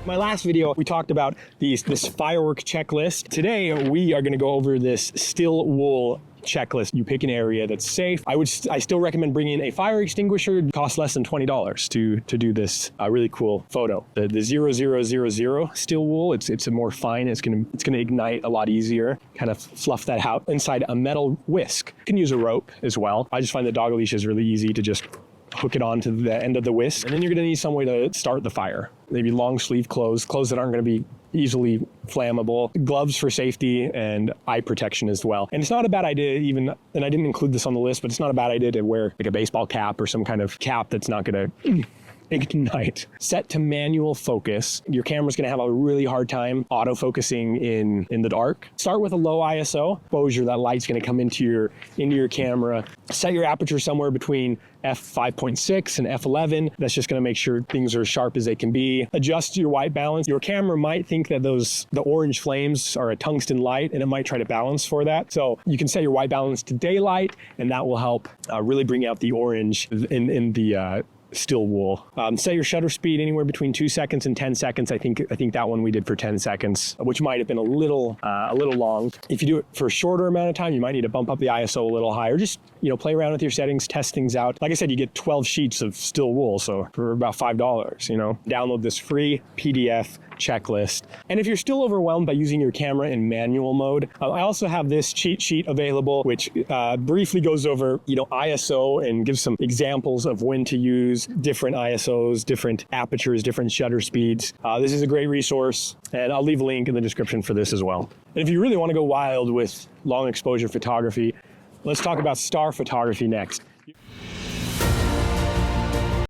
My last video, we talked about this firework checklist. Today, we are gonna go over this still wool checklist. You pick an area that's safe. I still recommend bringing a fire extinguisher. It costs less than $20 to do this really cool photo. The 0000 still wool, it's a more fine, it's gonna ignite a lot easier. Kind of fluff that out inside a metal whisk. You can use a rope as well. I just find the dog leash is really easy to just hook it on to the end of the whisk. And then you're gonna need some way to start the fire. Maybe long sleeve clothes that aren't gonna be easily flammable, gloves for safety, and eye protection as well. And it's not a bad idea even, and I didn't include this on the list, but it's not a bad idea to wear like a baseball cap or some kind of cap that's not gonna ignite. Set to manual focus. Your camera's gonna have a really hard time auto-focusing in the dark. Start with a low ISO exposure. That light's gonna come into your camera. Set your aperture somewhere between f5.6 and f11. That's just gonna make sure things are as sharp as they can be. Adjust your white balance. Your camera might think that the orange flames are a tungsten light, and it might try to balance for that. So you can set your white balance to daylight, and that will help really bring out the orange in the still wool. Set your shutter speed anywhere between 2 seconds and 10 seconds. I think that one we did for 10 seconds, which might have been a little long. If you do it for a shorter amount of time, you might need to bump up the ISO a little higher. Just, play around with your settings, test things out. Like I said, you get 12 sheets of still wool, so for about $5, Download this free PDF checklist. And if you're still overwhelmed by using your camera in manual mode, I also have this cheat sheet available, which briefly goes over, ISO and gives some examples of when to use different ISOs, different apertures, different shutter speeds. This is a great resource, and I'll leave a link in the description for this as well. And if you really want to go wild with long exposure photography, let's talk about star photography next.